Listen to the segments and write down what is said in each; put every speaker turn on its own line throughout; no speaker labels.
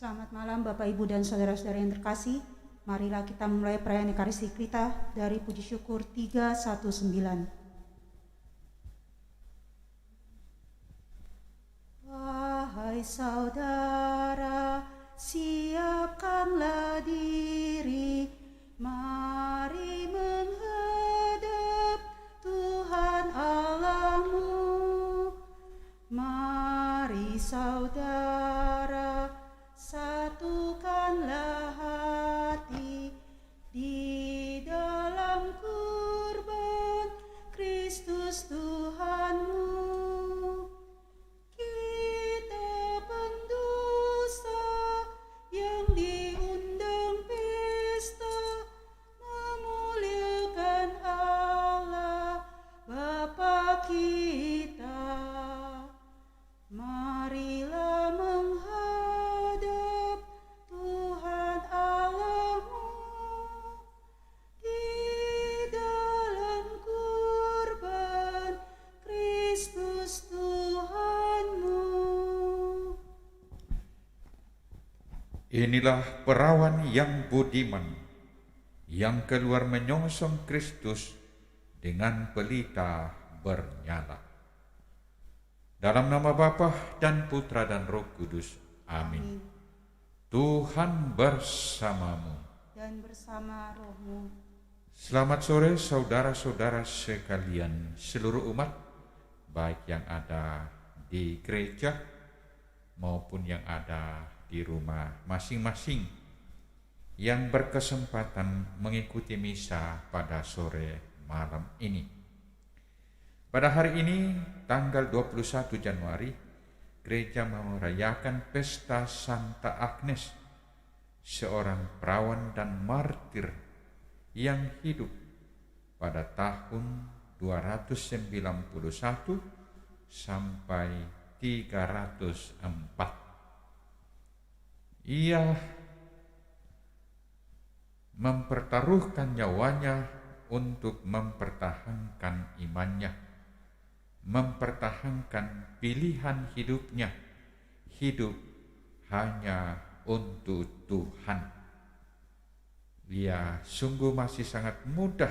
Selamat malam Bapak Ibu dan saudara-saudara yang terkasih. Marilah kita mulai perayaan Ekaristi kita dari puji syukur 319. Wahai saudara, siapkanlah diri, mari menghadap Tuhan Allahmu. Mari saudara, satukanlah hati di dalam kurban Kristus Tuhanmu. Kita pendosa yang diundang pesta memuliakan Allah Bapa kita. Marilah menghadap Tuhan Allahmu di dalam kurban Kristus Tuhanmu.
Inilah perawan yang budiman, yang keluar menyongsong Kristus dengan pelita bernyala. Dalam nama Bapa dan Putra dan Roh Kudus. Amin. Tuhan bersamamu.
Dan bersama rohmu.
Selamat sore saudara-saudara sekalian, seluruh umat, baik yang ada di gereja maupun yang ada di rumah masing-masing, yang berkesempatan mengikuti misa pada sore malam ini. Pada hari ini, tanggal 21 Januari, gereja merayakan pesta Santa Agnes, seorang perawan dan martir yang hidup pada tahun 291 sampai 304. Ia mempertaruhkan nyawanya untuk mempertahankan imannya, mempertahankan pilihan hidupnya, hidup hanya untuk Tuhan. Ia sungguh masih sangat muda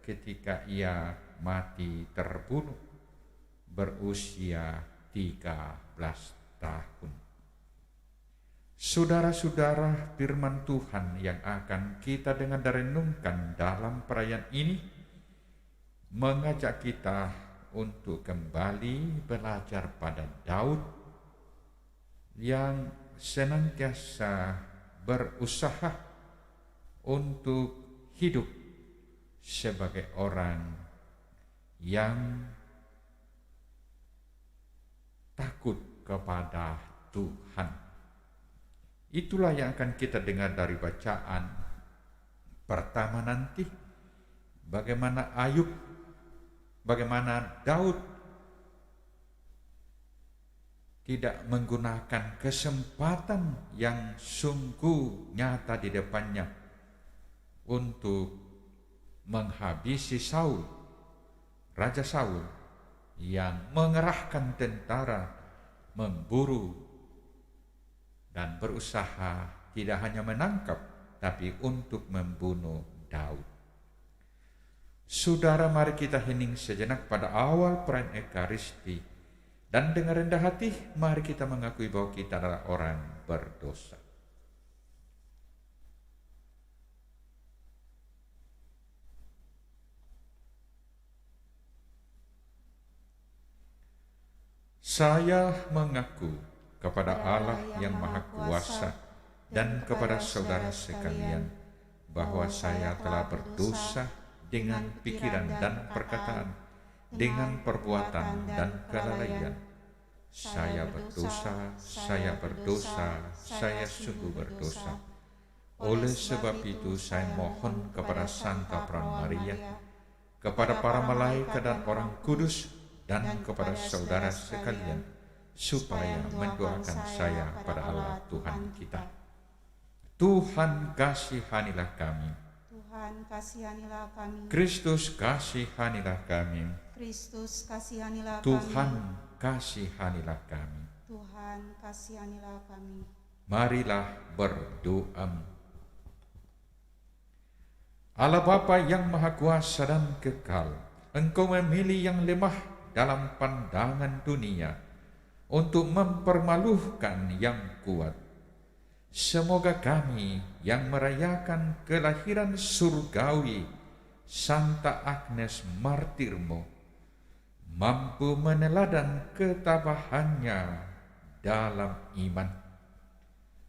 ketika ia mati terbunuh, berusia 13 tahun. Saudara-saudara, firman Tuhan yang akan kita dengar dan renungkan dalam perayaan ini mengajak kita untuk kembali belajar pada Daud yang senantiasa berusaha untuk hidup sebagai orang yang takut kepada Tuhan. Itulah yang akan kita dengar dari bacaan pertama nanti, bagaimana Daud tidak menggunakan kesempatan yang sungguh nyata di depannya untuk menghabisi Saul, Raja Saul, yang mengerahkan tentara memburu dan berusaha tidak hanya menangkap, tapi untuk membunuh Daud. Saudara, mari kita hening sejenak pada awal perayaan Ekaristi, dan dengan rendah hati mari kita mengakui bahwa kita adalah orang berdosa. Saya mengaku kepada Allah yang Maha Kuasa dan kepada saudara sekalian bahwa saya telah berdosa dengan pikiran dan perkataan, dengan perbuatan dan kelalaian. Saya berdosa, saya sungguh berdosa. Oleh sebab itu saya mohon kepada Santa Peran Maria, kepada para malaikat dan orang kudus, dan kepada saudara sekalian, supaya mendoakan saya pada Allah Tuhan kita. Tuhan kasihanilah kami.
Tuhan kasihanilah kami.
Kristus kasihanilah kami.
Kristus kasihanilah kami.
Tuhan kasihanilah kami.
Tuhan kasihanilah kami.
Marilah berdoa. Allah Bapa yang Maha Kuasa dan Kekal, Engkau memilih yang lemah dalam pandangan dunia untuk mempermalukan yang kuat. Semoga kami yang merayakan kelahiran surgawi Santa Agnes Martirmu mampu meneladan ketabahannya dalam iman,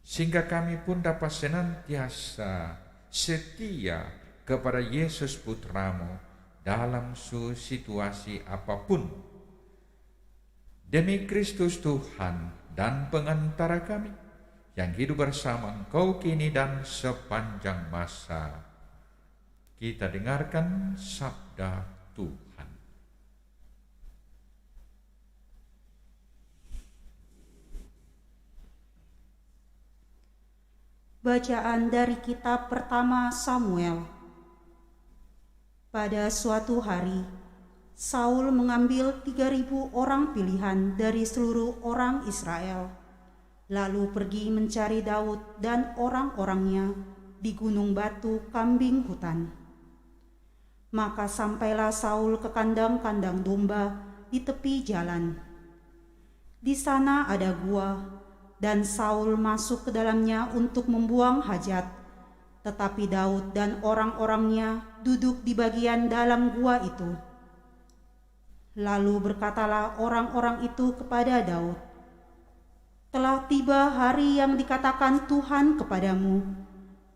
sehingga kami pun dapat senantiasa setia kepada Yesus Putramu dalam situasi apapun. Demi Kristus Tuhan dan pengantara kami, yang hidup bersama Engkau kini dan sepanjang masa. Kita dengarkan sabda Tuhan.
Bacaan dari kitab pertama Samuel. Pada suatu hari, Saul mengambil 3.000 orang pilihan dari seluruh orang Israel, lalu pergi mencari Daud dan orang-orangnya di gunung batu kambing hutan. Maka sampailah Saul ke kandang-kandang domba di tepi jalan. Di sana ada gua, dan Saul masuk ke dalamnya untuk membuang hajat. Tetapi Daud dan orang-orangnya duduk di bagian dalam gua itu. Lalu berkatalah orang-orang itu kepada Daud, "Telah tiba hari yang dikatakan Tuhan kepadamu.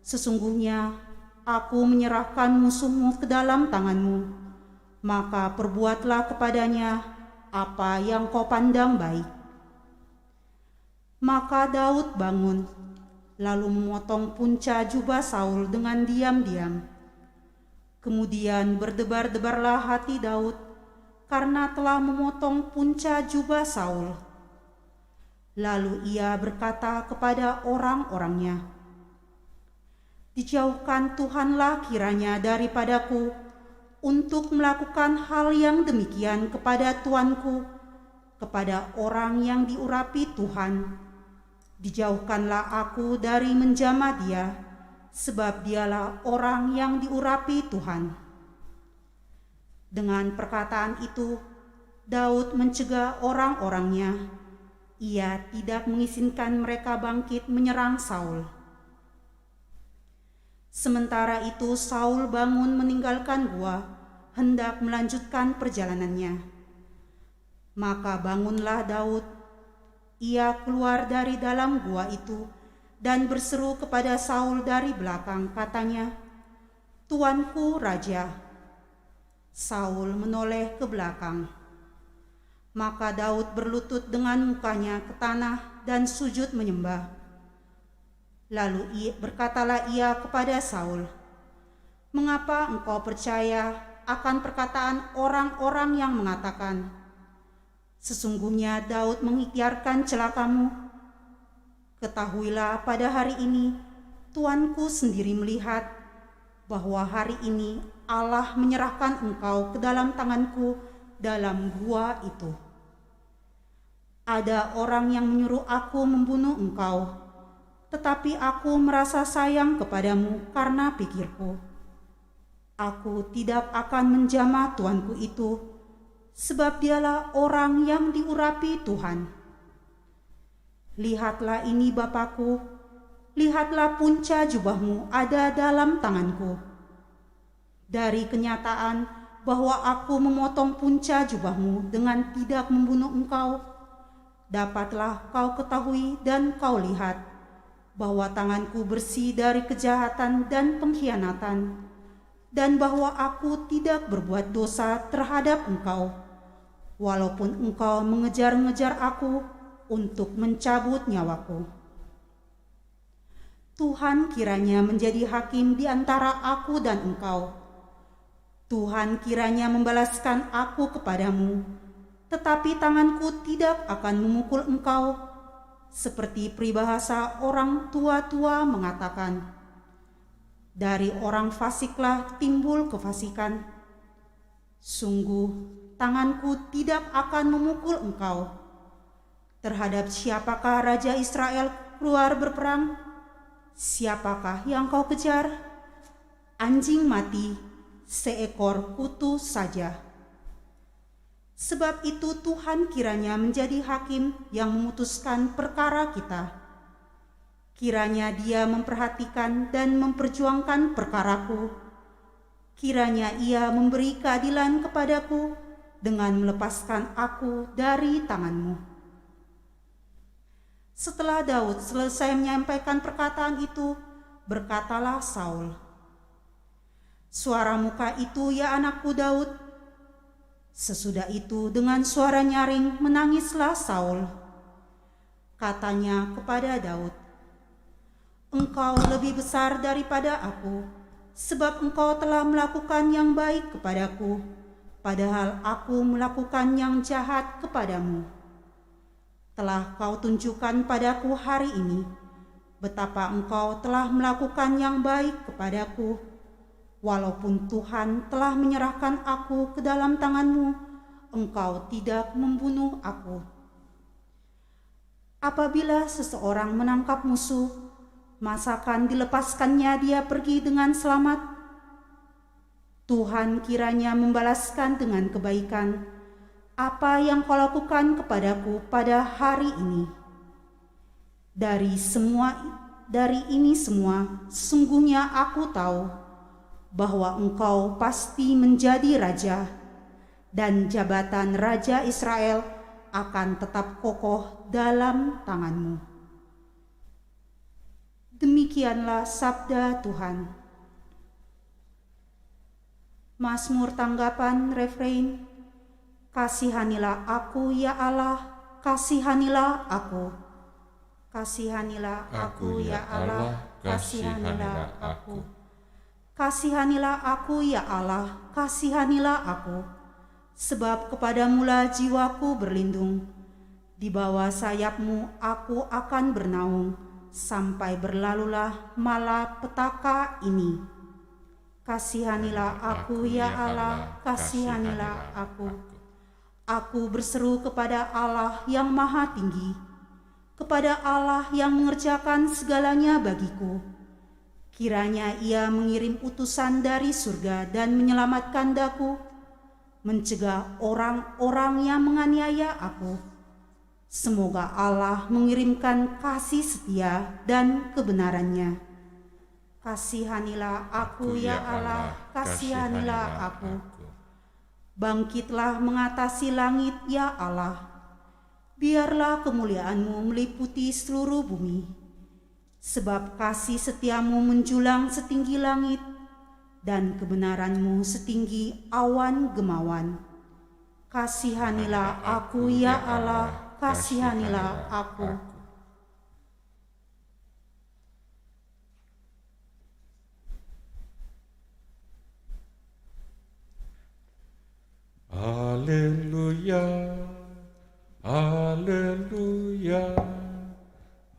Sesungguhnya aku menyerahkan musuhmu ke dalam tanganmu. Maka perbuatlah kepadanya apa yang kau pandang baik." Maka Daud bangun, lalu memotong punca jubah Saul dengan diam-diam. Kemudian berdebar-debarlah hati Daud karena telah memotong punca jubah Saul. Lalu ia berkata kepada orang-orangnya, "Dijauhkan Tuhanlah kiranya daripadaku untuk melakukan hal yang demikian kepada tuanku, kepada orang yang diurapi Tuhan. Dijauhkanlah aku dari menjamah dia, sebab dialah orang yang diurapi Tuhan." Dengan perkataan itu, Daud mencegah orang-orangnya. Ia tidak mengizinkan mereka bangkit menyerang Saul. Sementara itu Saul bangun meninggalkan gua, hendak melanjutkan perjalanannya. Maka bangunlah Daud. Ia keluar dari dalam gua itu dan berseru kepada Saul dari belakang, katanya, "Tuanku Raja." Saul menoleh ke belakang. Maka Daud berlutut dengan mukanya ke tanah dan sujud menyembah. Lalu berkatalah ia kepada Saul, "Mengapa engkau percaya akan perkataan orang-orang yang mengatakan, 'Sesungguhnya Daud mengikhtiarkan celakamu'? Ketahuilah pada hari ini tuanku sendiri melihat bahwa hari ini Allah menyerahkan engkau ke dalam tanganku dalam gua itu. Ada orang yang menyuruh aku membunuh engkau, tetapi aku merasa sayang kepadamu karena pikirku, aku tidak akan menjamah tuanku itu, sebab dialah orang yang diurapi Tuhan. Lihatlah ini Bapakku, lihatlah punca jubahmu ada dalam tanganku. Dari kenyataan bahwa aku memotong punca jubahmu dengan tidak membunuh engkau, dapatlah kau ketahui dan kau lihat bahwa tanganku bersih dari kejahatan dan pengkhianatan, dan bahwa aku tidak berbuat dosa terhadap engkau, walaupun engkau mengejar-ngejar aku untuk mencabut nyawaku. Tuhan kiranya menjadi hakim di antara aku dan engkau. Tuhan kiranya membalaskan aku kepadamu, tetapi tanganku tidak akan memukul engkau, seperti peribahasa orang tua-tua mengatakan, dari orang fasiklah timbul kefasikan. Sungguh, tanganku tidak akan memukul engkau. Terhadap siapakah Raja Israel keluar berperang, siapakah yang kau kejar? Anjing mati, seekor kutu saja. Sebab itu Tuhan kiranya menjadi hakim yang memutuskan perkara kita. Kiranya Dia memperhatikan dan memperjuangkan perkaraku. Kiranya Ia memberi keadilan kepadaku dengan melepaskan aku dari tangan-Mu. Setelah Daud selesai menyampaikan perkataan itu, berkatalah Saul, "Suara muka itu, ya anakku Daud." Sesudah itu dengan suara nyaring menangislah Saul. Katanya kepada Daud, "Engkau lebih besar daripada aku, sebab engkau telah melakukan yang baik kepadaku, padahal aku melakukan yang jahat kepadamu. Telah kau tunjukkan padaku hari ini, betapa engkau telah melakukan yang baik kepadaku. Walaupun Tuhan telah menyerahkan aku ke dalam tangan-Mu, engkau tidak membunuh aku. Apabila seseorang menangkap musuh, masakan dilepaskannya dia pergi dengan selamat? Tuhan kiranya membalaskan dengan kebaikan apa yang kau lakukan kepadaku pada hari ini. Dari ini semua, sesungguhnya aku tahu bahwa engkau pasti menjadi raja, dan jabatan Raja Israel akan tetap kokoh dalam tangan-Mu." Demikianlah sabda Tuhan. Mazmur tanggapan refrein, "Kasihanilah aku ya Allah, kasihanilah aku. Kasihanilah aku ya Allah, kasihanilah aku. Kasihanilah aku ya Allah, kasihanilah aku. Sebab kepadamu-lah jiwaku berlindung. Di bawah sayap-Mu aku akan bernaung, sampai berlalulah malapetaka ini. Kasihanilah aku ya Allah, kasihanilah aku. Aku berseru kepada Allah yang maha tinggi, kepada Allah yang mengerjakan segalanya bagiku. Kiranya Ia mengirim utusan dari surga dan menyelamatkan daku, mencegah orang-orang yang menganiaya aku. Semoga Allah mengirimkan kasih setia dan kebenaran-Nya. Kasihanilah aku ya Allah, kasihanilah aku. Bangkitlah mengatasi langit ya Allah. Biarlah kemuliaan-Mu meliputi seluruh bumi. Sebab kasih setiamu menjulang setinggi langit, dan kebenaran-Mu setinggi awan gemawan. Kasihanilah aku ya Allah, kasihanilah aku.
Haleluya, haleluya,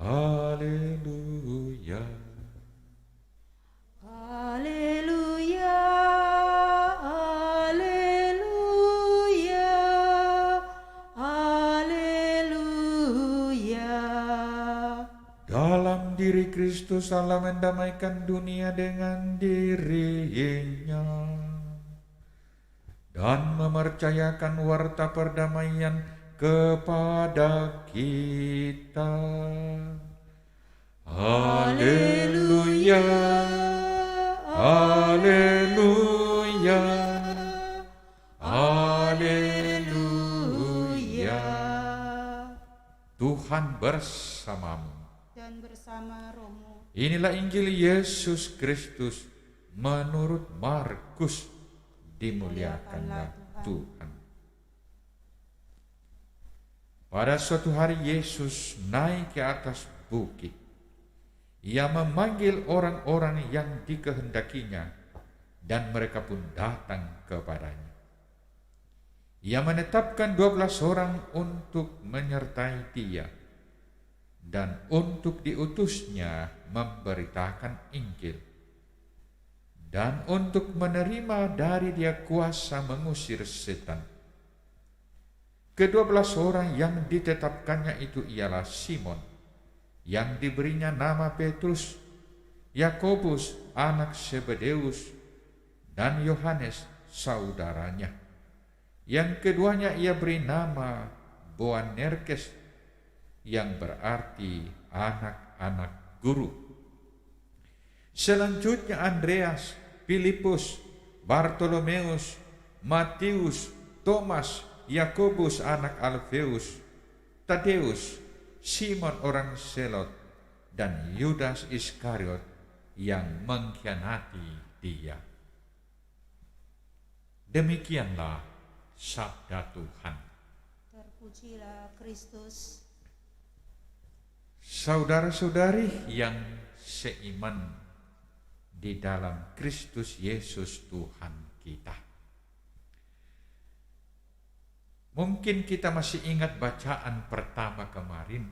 haleluya.
Haleluya, haleluya, haleluya.
Dalam diri Kristus Allah mendamaikan dunia dengan diri-Nya dan mempercayakan warta perdamaian kepada kita. Haleluya, haleluya, haleluya. Tuhan bersamamu.
Dan bersama rohmu.
Inilah Injil Yesus Kristus menurut Markus. Dimuliakanlah Tuhan. Pada suatu hari Yesus naik ke atas bukit. Ia memanggil orang-orang yang dikehendakinya, dan mereka pun datang kepadanya. Ia menetapkan 12 orang untuk menyertai Dia, dan untuk diutusnya memberitakan Injil, dan untuk menerima dari Dia kuasa mengusir setan. Ke-12 orang yang ditetapkannya itu ialah Simon, yang diberinya nama Petrus, Yakobus anak Zebedeus, dan Yohanes saudaranya. Yang keduanya ia beri nama Boanerges, yang berarti anak-anak guru. Selanjutnya Andreas, Filipus, Bartolomeus, Matius, Thomas, Yakobus anak Alfeus, Tadeus, Simon orang Selot, dan Yudas Iskariot yang mengkhianati dia. Demikianlah sabda Tuhan.
Terpujilah Kristus.
Saudara-saudari yang seiman di dalam Kristus Yesus Tuhan kita. Mungkin kita masih ingat bacaan pertama kemarin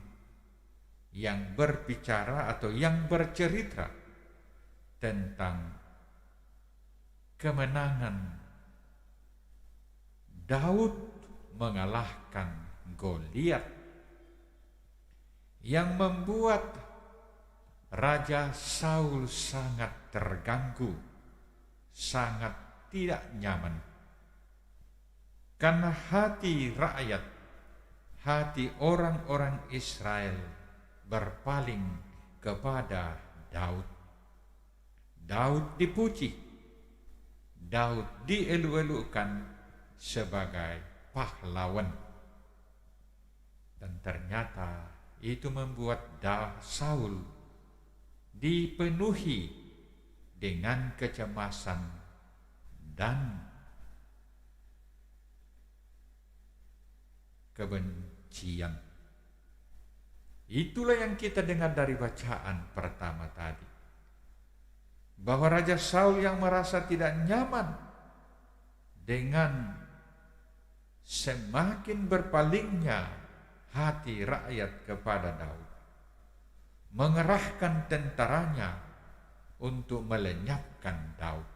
yang berbicara atau yang bercerita tentang kemenangan Daud mengalahkan Goliat yang membuat Raja Saul sangat terganggu, sangat tidak nyaman. Karena hati rakyat, hati orang-orang Israel berpaling kepada Daud. Daud dipuji, Daud dielu-elukan sebagai pahlawan. Dan ternyata itu membuat Saul dipenuhi dengan kecemasan dan kebencian. Itulah yang kita dengar dari bacaan pertama tadi, bahwa Raja Saul yang merasa tidak nyaman dengan semakin berpalingnya hati rakyat kepada Daud, mengerahkan tentaranya untuk melenyapkan Daud.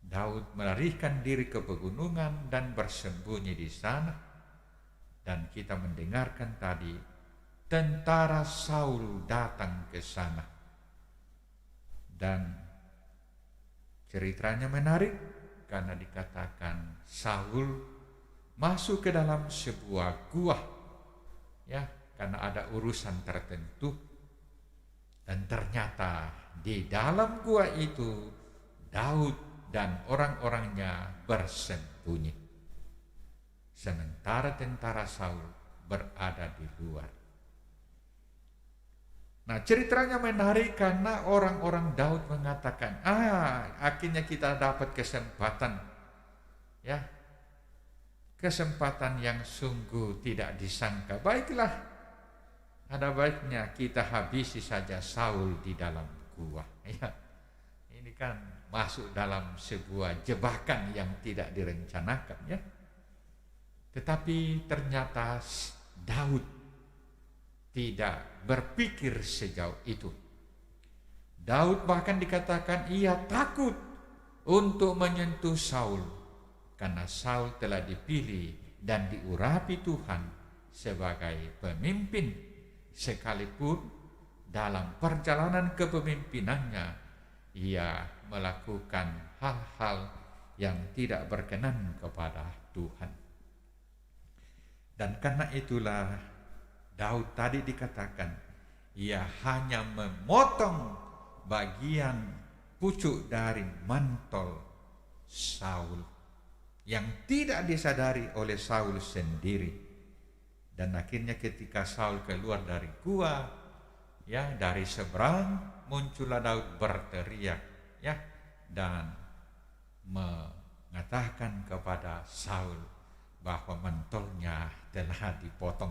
Daud melarikan diri ke pegunungan dan bersembunyi di sana. Dan kita mendengarkan tadi tentara Saul datang ke sana. Dan ceritanya menarik karena dikatakan Saul masuk ke dalam sebuah gua, ya, karena ada urusan tertentu. Dan ternyata di dalam gua itu Daud dan orang-orangnya bersembunyi. Sementara tentara Saul berada di luar. Nah, ceritanya menarik karena orang-orang Daud mengatakan, akhirnya kita dapat kesempatan, ya, kesempatan yang sungguh tidak disangka. Baiklah, ada baiknya kita habisi saja Saul di dalam gua. Ya, ini kan masuk dalam sebuah jebakan yang tidak direncanakan, ya. Tetapi ternyata Daud tidak berpikir sejauh itu. Daud bahkan dikatakan ia takut untuk menyentuh Saul, karena Saul telah dipilih dan diurapi Tuhan sebagai pemimpin, sekalipun dalam perjalanan kepemimpinannya ia melakukan hal-hal yang tidak berkenan kepada Tuhan. Dan karena itulah Daud tadi dikatakan ia hanya memotong bagian pucuk dari mantel Saul yang tidak disadari oleh Saul sendiri. Dan akhirnya ketika Saul keluar dari gua, ya, dari seberang muncullah Daud berteriak, ya, dan mengatakan kepada Saul bahwa mantelnya telah dipotong.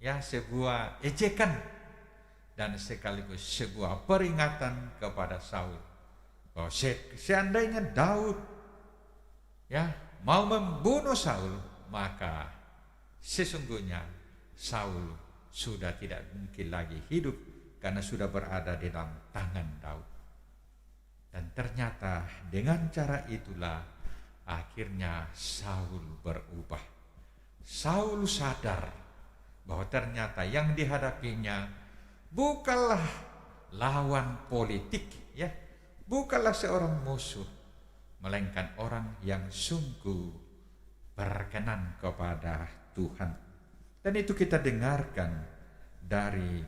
Ya, sebuah ejekan dan sekaligus sebuah peringatan kepada Saul bahwa seandainya Daud, ya, mau membunuh Saul, maka sesungguhnya Saul sudah tidak mungkin lagi hidup karena sudah berada di dalam tangan Daud. Dan ternyata dengan cara itulah akhirnya Saul berubah. Saul sadar bahwa ternyata yang dihadapinya bukanlah lawan politik, ya, bukanlah seorang musuh, melainkan orang yang sungguh berkenan kepada Tuhan. Dan itu kita dengarkan dari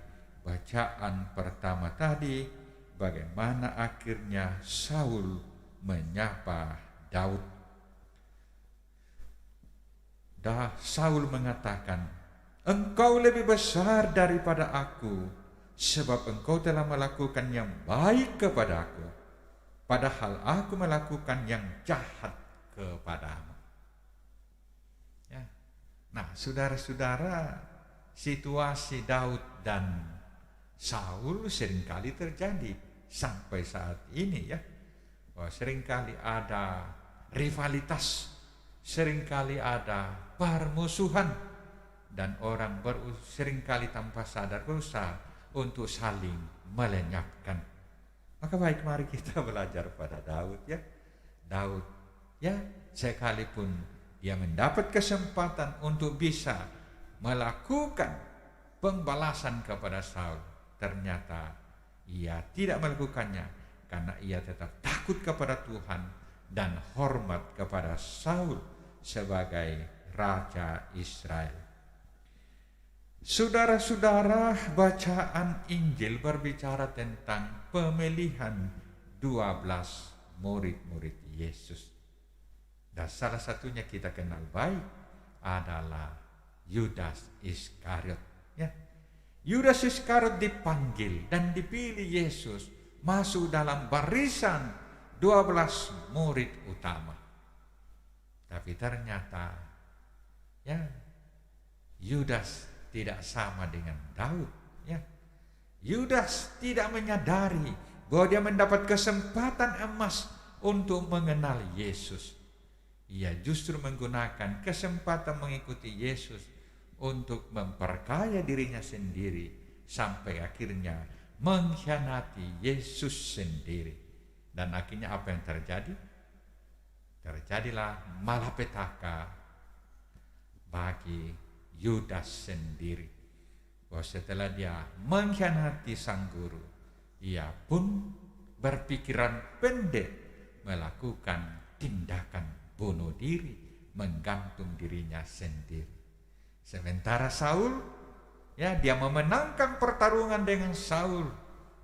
bacaan pertama tadi, bagaimana akhirnya Saul menyapa Daud. Saul mengatakan, "Engkau lebih besar daripada aku, sebab engkau telah melakukan yang baik kepada aku, padahal aku melakukan yang jahat kepadamu." Ya. Nah, saudara-saudara, situasi Daud dan Saul seringkali terjadi sampai saat ini, ya. Bahwa seringkali ada rivalitas, seringkali ada permusuhan, dan orang seringkali tanpa sadar berusaha untuk saling melenyapkan. Maka baik, mari kita belajar pada Daud, ya. Daud, ya, sekalipun dia mendapat kesempatan untuk bisa melakukan pembalasan kepada Saul, ternyata ia tidak melakukannya karena ia tetap takut kepada Tuhan dan hormat kepada Saul sebagai Raja Israel. Saudara-saudara, bacaan Injil berbicara tentang pemilihan 12 murid-murid Yesus. Dan salah satunya kita kenal baik adalah Yudas Iskariot. Ya. Yudas Iskariot dipanggil dan dipilih Yesus masuk dalam barisan 12 murid utama. Tapi ternyata, ya, Yudas tidak sama dengan Daud, ya. Yudas tidak menyadari bahwa dia mendapat kesempatan emas untuk mengenal Yesus. Ia justru menggunakan kesempatan mengikuti Yesus untuk memperkaya dirinya sendiri, sampai akhirnya mengkhianati Yesus sendiri. Dan akhirnya apa yang terjadi? Terjadilah malapetaka bagi Yudas sendiri. Bahwa setelah dia mengkhianati sang guru, ia pun berpikiran pendek melakukan tindakan bunuh diri, menggantung dirinya sendiri. Sementara Saul, ya, dia memenangkan pertarungan dengan Saul,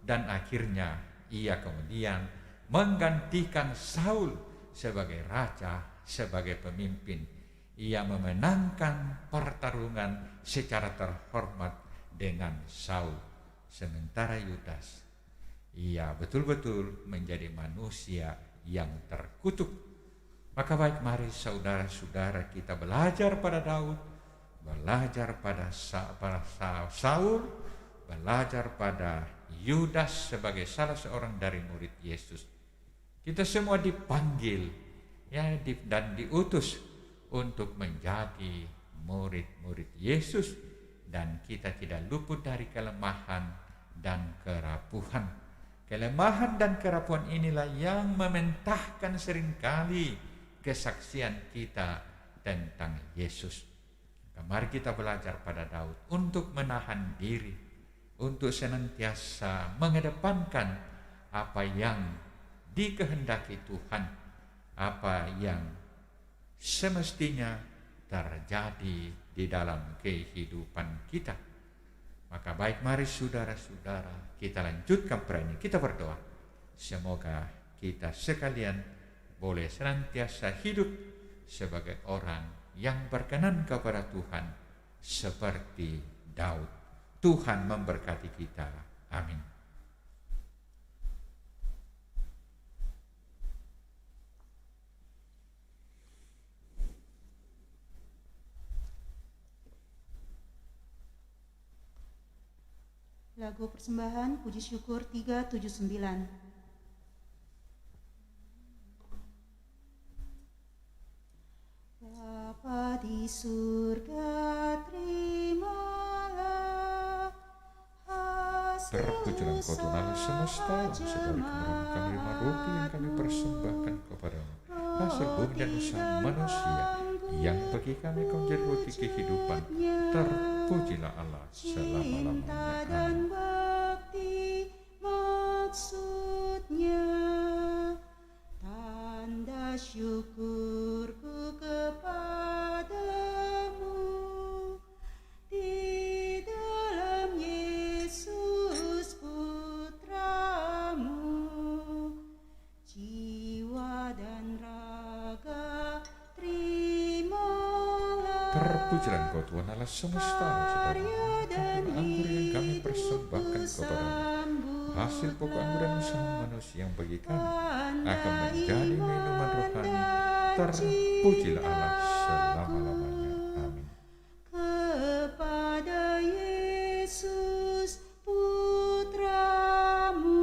dan akhirnya ia kemudian menggantikan Saul sebagai raja, sebagai pemimpin. Ia memenangkan pertarungan secara terhormat dengan Saul. Sementara Yudas, ia betul-betul menjadi manusia yang terkutuk. Maka baik, mari saudara-saudara kita belajar pada Daud, belajar pada Saul, belajar pada Yudas sebagai salah seorang dari murid Yesus. Kita semua dipanggil, ya, dan diutus untuk menjadi murid-murid Yesus, dan kita tidak luput dari kelemahan dan kerapuhan. Kelemahan dan kerapuhan inilah yang mementahkan seringkali kesaksian kita tentang Yesus. Mari kita belajar pada Daud untuk menahan diri, untuk senantiasa mengedepankan apa yang dikehendaki Tuhan, apa yang semestinya terjadi di dalam kehidupan kita. Maka baik, mari saudara-saudara kita lanjutkan perayaan ini. Kita berdoa, semoga kita sekalian boleh senantiasa hidup sebagai orang yang berkenan kepada Tuhan seperti Daud. Tuhan memberkati kita. Amin.
Lagu persembahan puji syukur 379. Bapa di surga, terimalah hasil
Terpujilah Engkau Tuhan Allah semesta, segala kemurahan kami, roti yang kami persembahkan kepadamu, hasil bumi dan usaha manusia, yang bagi kami kau menjadi roti kehidupan. Terpujilah Allah selama-lamanya.
dan
Amin.
bakti maksudnya, tanda syukurku kepadamu di dalam Yesus Putramu, jiwa dan raga terimalah.
Terpujilah Engkau Tuhan Allah semesta alam, dan anggur yang kami persembahkan kepadamu, hasil pokok anggur dan usaha manusia yang bagi kami akan menjadi minuman rohani. Terpujilah Allah selama-lamanya. Amin.
Kepada Yesus Putramu,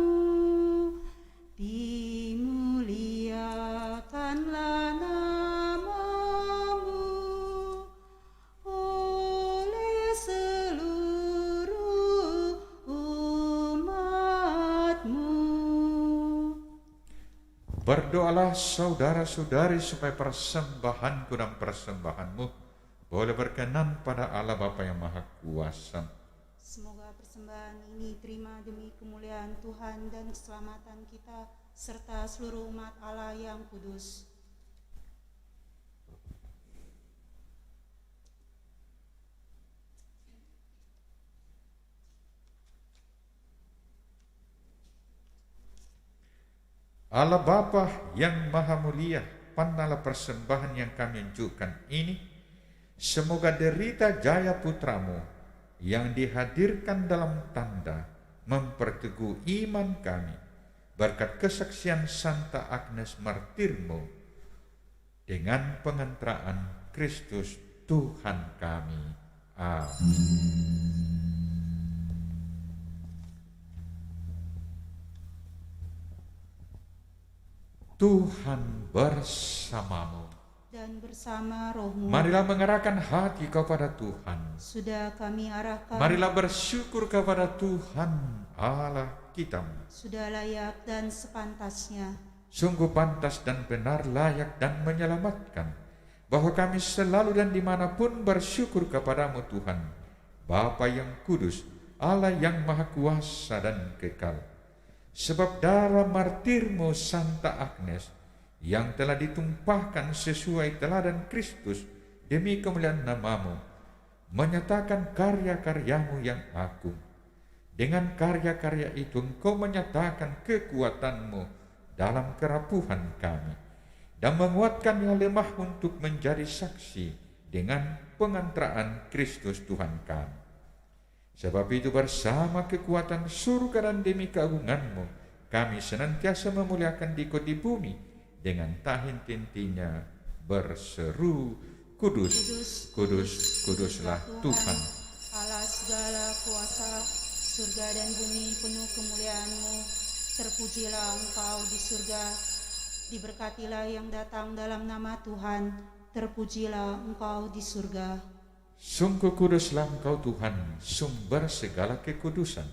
dimuliakanlah namamu oleh seluruh umatmu.
Berdoalah saudara-saudari supaya persembahanku dan persembahanmu boleh berkenan pada Allah Bapa yang Maha Kuasa.
Semoga persembahan ini terima demi kemuliaan Tuhan dan keselamatan kita serta seluruh umat Allah yang kudus.
Allah Bapa yang Maha Mulia, pandanglah persembahan yang kami unjukkan ini. Semoga derita jaya putramu yang dihadirkan dalam tanda memperteguh iman kami berkat kesaksian Santa Agnes martirmu dengan pengantaraan Kristus Tuhan kami. Amin. Tuhan bersamamu
Dan bersama rohmu.
Marilah mengerahkan hati kepada Tuhan.
Sudah kami arahkan.
Marilah bersyukur kepada Tuhan Allah kita.
Sudah layak dan sepantasnya.
Sungguh pantas dan benar, layak dan menyelamatkan, bahwa kami selalu dan dimanapun bersyukur kepadamu Tuhan, Bapa yang kudus, Allah yang maha kuasa dan kekal. Sebab darah martirmu Santa Agnes yang telah ditumpahkan sesuai teladan Kristus demi kemuliaan namamu, menyatakan karya-karyamu yang agung. Dengan karya-karya itu engkau menyatakan kekuatanmu dalam kerapuhan kami, dan menguatkan yang lemah untuk menjadi saksi dengan pengantaraan Kristus Tuhan kami. Sebab itu bersama kekuatan surga dan demi keagunganmu, kami senantiasa memuliakan Dikau di bumi dengan tak henti-hentinya berseru, Kudus, kudus, kuduslah Tuhan
Allah segala kuasa, surga dan bumi penuh kemuliaan-Mu. Terpujilah Engkau di surga, diberkatilah yang datang dalam nama Tuhan. Terpujilah Engkau di surga.
Sungguh kuduslah Engkau Tuhan, sumber segala kekudusan.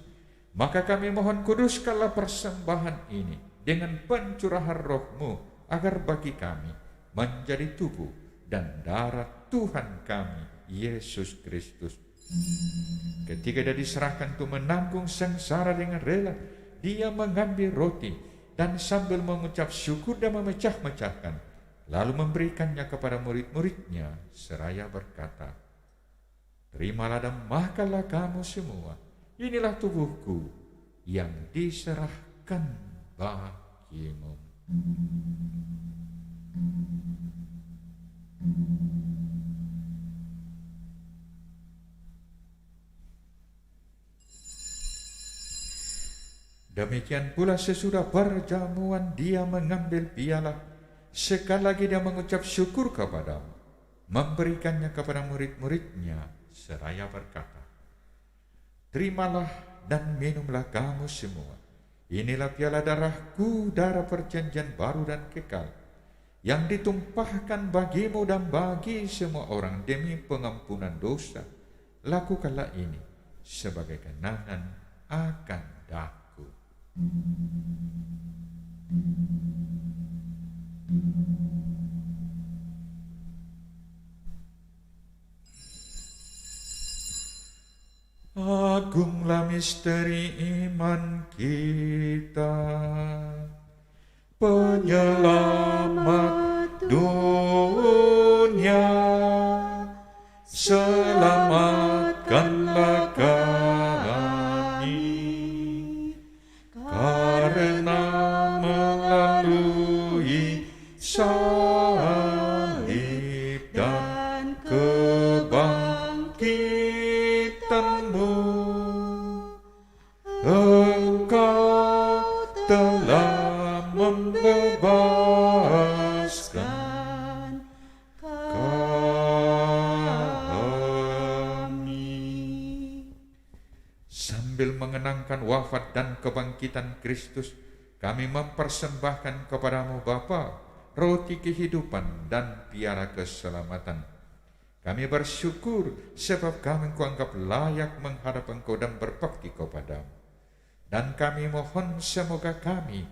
Maka kami mohon, kuduskanlah persembahan ini dengan pencurahan roh-Mu, agar bagi kami menjadi tubuh dan darah Tuhan kami, Yesus Kristus. Ketika Dia diserahkan untuk menanggung sengsara dengan rela, Dia mengambil roti dan sambil mengucap syukur dan memecah-mecahkan, lalu memberikannya kepada murid-muridnya seraya berkata, terimalah dan makanlah kamu semua. Inilah tubuhku yang diserahkan bagimu. Demikian pula sesudah perjamuan Dia mengambil piala. Sekali lagi Dia mengucap syukur kepadamu, memberikannya kepada murid-muridnya seraya berkata, terimalah dan minumlah kamu semua. Inilah piala darahku, darah perjanjian baru dan kekal, yang ditumpahkan bagimu dan bagi semua orang demi pengampunan dosa. Lakukanlah ini sebagai kenangan akan daku. Agunglah misteri iman kita, Penyelamat dunia, selamatkanlah kami, karena melalui salib dan kebangkitan-Mu, Engkau telah membebaskan kami. Sambil mengenangkan wafat dan kebangkitan Kristus, kami mempersembahkan kepadamu Bapa, roti kehidupan dan piala keselamatan. Kami bersyukur sebab kami Engkau anggap layak menghadap Engkau dan berbakti kepadamu. Dan kami mohon semoga kami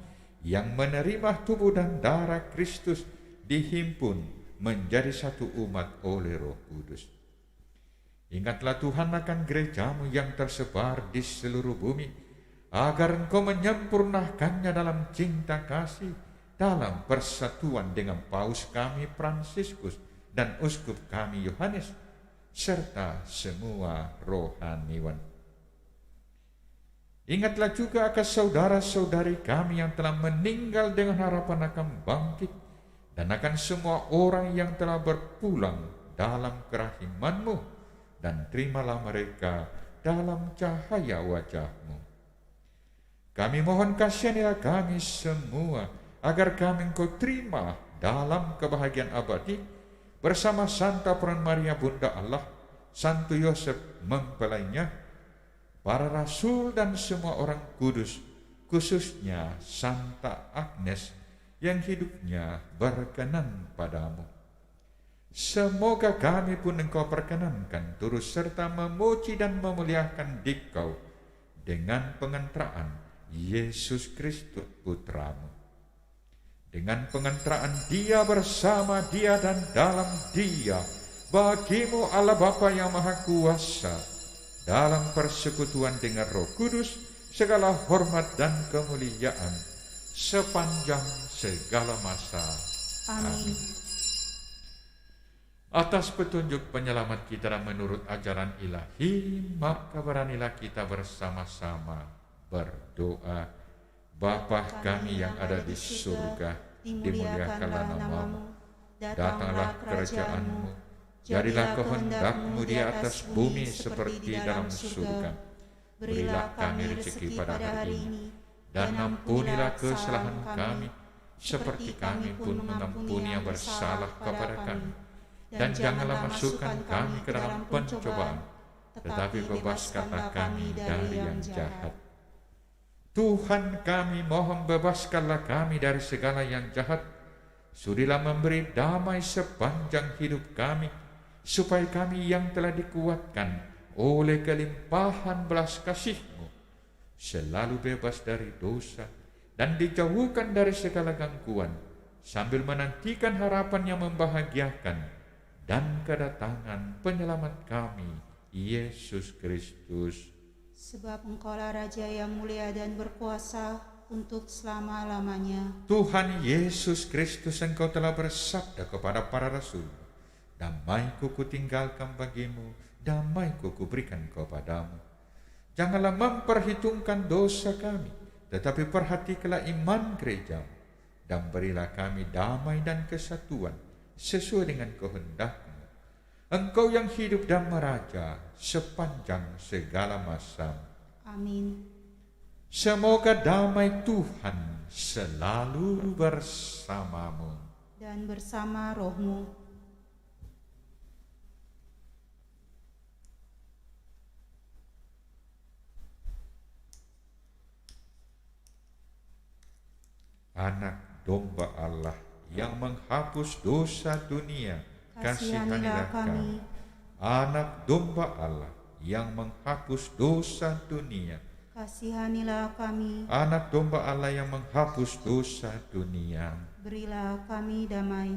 yang menerima tubuh dan darah Kristus dihimpun menjadi satu umat oleh Roh Kudus. Ingatlah Tuhan akan gereja-Mu yang tersebar di seluruh bumi, agar Engkau menyempurnakannya dalam cinta kasih, dalam persatuan dengan Paus kami Fransiskus dan Uskup kami Yohanes, serta semua rohaniwan. Ingatlah juga akan saudara-saudari kami yang telah meninggal dengan harapan akan bangkit, dan akan semua orang yang telah berpulang dalam kerahiman-Mu, dan terimalah mereka dalam cahaya wajah-Mu. Kami mohon kasihanilah kami semua, agar kami Engkau terima dalam kebahagiaan abadi, bersama Santa Peran Maria Bunda Allah, Santo Yosef mempelainya, para rasul dan semua orang kudus, khususnya Santa Agnes yang hidupnya berkenan padamu. Semoga kami pun Engkau perkenankan turut serta memuji dan memuliakan Dikau dengan pengentraan Yesus Kristus Putra-Mu. Dengan pengentraan Dia, bersama Dia dan dalam Dia, bagi-Mu Allah Bapa yang Maha Kuasa, dalam persekutuan dengan Roh Kudus, segala hormat dan kemuliaan sepanjang segala masa. Amin. Atas petunjuk penyelamat kita dan menurut ajaran ilahi, maka beranilah kita bersama-sama berdoa. Bapa kami yang ada di surga, dimuliakanlah nama-Mu, datanglah kerajaan-Mu, jadilah kehendak-Mu di atas bumi seperti dalam surga. Berilah kami rezeki pada hari ini, dan ampunilah kesalahan kami, seperti kami pun mengampuni yang bersalah kepada kami. Dan janganlah masukkan kami ke dalam pencobaan, tetapi bebaskanlah kami dari yang jahat. Tuhan kami, mohon bebaskanlah kami dari segala yang jahat. Sudilah memberi damai sepanjang hidup kami, supaya kami yang telah dikuatkan oleh kelimpahan belas kasih-Mu selalu bebas dari dosa dan dijauhkan dari segala gangguan, sambil menantikan harapan yang membahagiakan dan kedatangan penyelamat kami, Yesus Kristus.
Sebab Engkaulah Raja yang mulia dan berkuasa untuk selama-lamanya.
Tuhan Yesus Kristus, Engkau telah bersabda kepada para rasul, damai-Ku kutinggalkan bagimu, damai-Ku kuberikan kepadamu. Janganlah memperhitungkan dosa kami, tetapi perhatikanlah iman gereja-Mu, dan berilah kami damai dan kesatuan sesuai dengan kehendak-Mu. Engkau yang hidup dan meraja sepanjang segala masa.
Amin.
Semoga damai Tuhan selalu bersamamu
dan bersama rohmu.
Anak domba Allah yang menghapus dosa dunia, kasihanilah kami. Anak domba Allah yang menghapus dosa dunia,
kasihanilah kami.
Anak domba Allah yang menghapus dosa dunia,
berilah kami damai.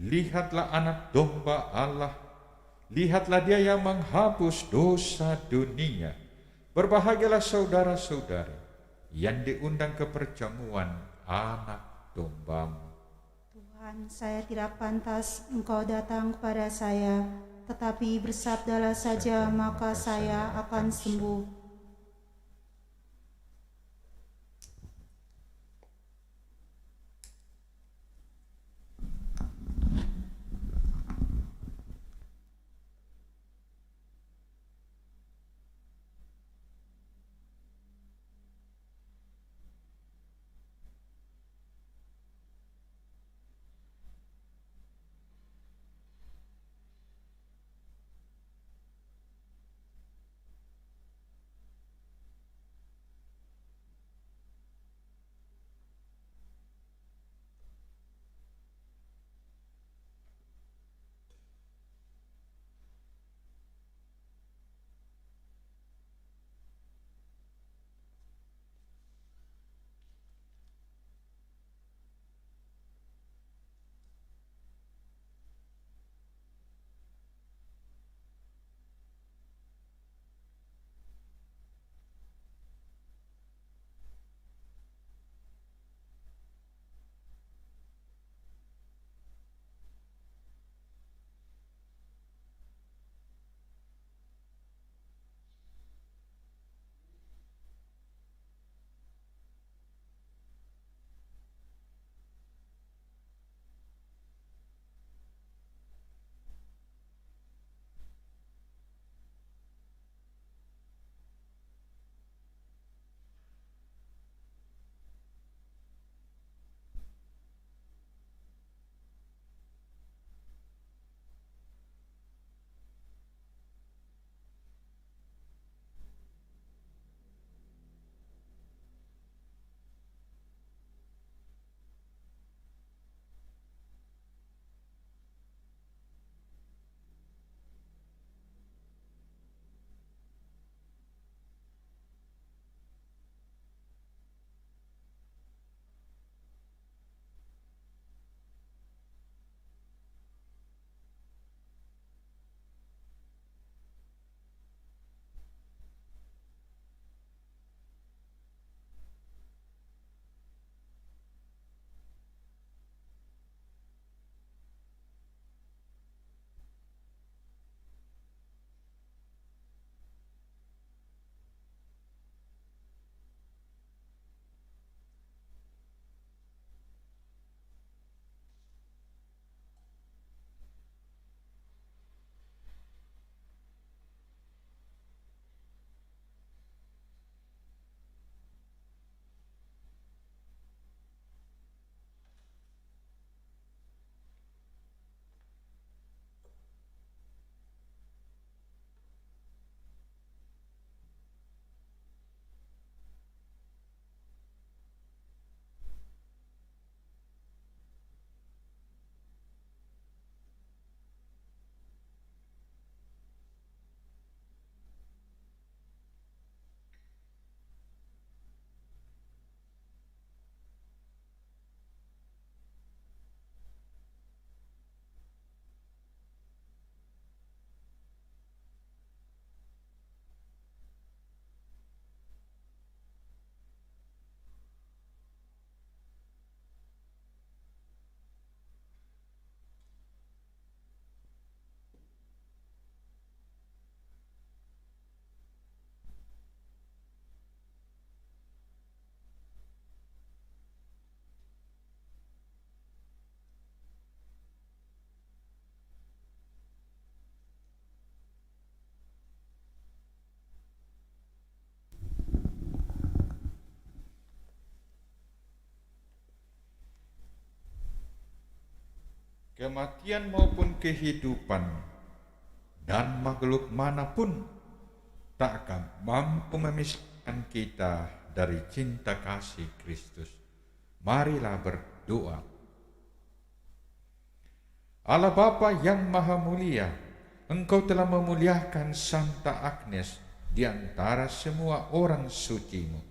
lihatlah anak domba Allah, lihatlah dia yang menghapus dosa dunia. Berbahagialah saudara-saudari yang diundang ke perjamuan anak domba-Mu.
Tuhan, saya tidak pantas Engkau datang kepada saya, tetapi bersabdalah saja maka saya akan sembuh.
Kematian maupun kehidupan dan makhluk manapun tak akan mampu memisahkan kita dari cinta kasih Kristus. Marilah berdoa. Allah Bapa yang Maha Mulia, Engkau telah memuliakan Santa Agnes di antara semua orang suci-Mu.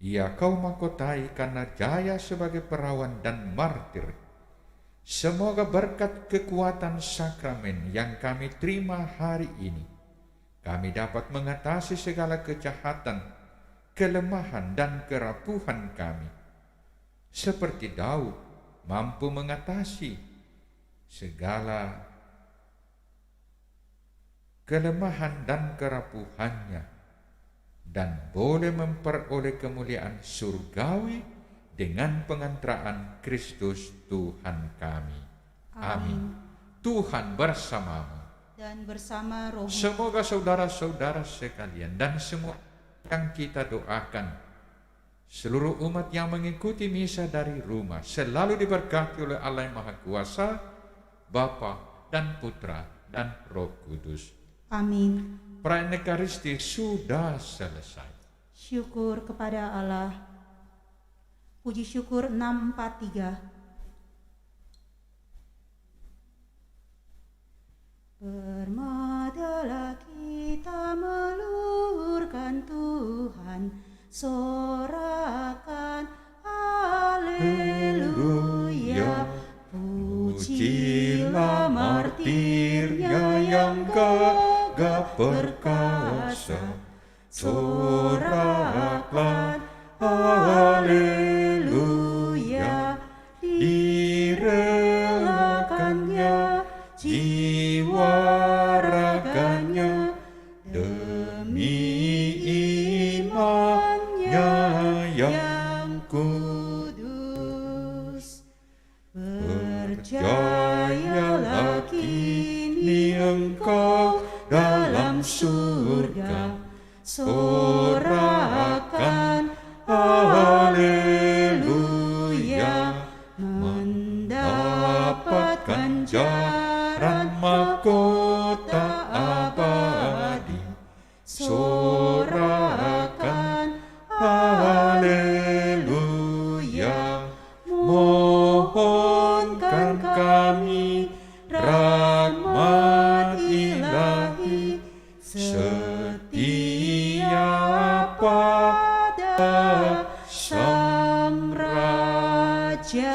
Ia Kau mahkotai karena jaya sebagai perawan dan martir, Semoga berkat kekuatan sakramen yang kami terima hari ini, kami dapat mengatasi segala kejahatan, kelemahan dan kerapuhan kami. Seperti Daud mampu mengatasi segala kelemahan dan kerapuhannya, dan boleh memperoleh kemuliaan surgawi dengan pengantaraan Kristus Tuhan kami. Amin. Tuhan bersamamu.
Dan bersama rohmu.
Semoga saudara-saudara sekalian dan semua yang kita doakan, seluruh umat yang mengikuti misa dari rumah, selalu diberkati oleh Allah yang Maha Kuasa, Bapa dan Putra dan Roh Kudus.
Amin.
Perayaan Ekaristi sudah selesai.
Syukur kepada Allah. Puji syukur 643. Bermadalah kita meluhurkan Tuhan, sorakan haleluya. Pujilah martirnya yang gagah perkasa, sorakan haleluya. Direlakannya jiwa raganya demi imannya yang kudus. Percayalah kini engkau dalam surga, sorakan haleluya, mendapat ganjaran mahkota abadi. Sorakan haleluya, mohonkan kami rahmat ilahi, setia pada Sang Raja.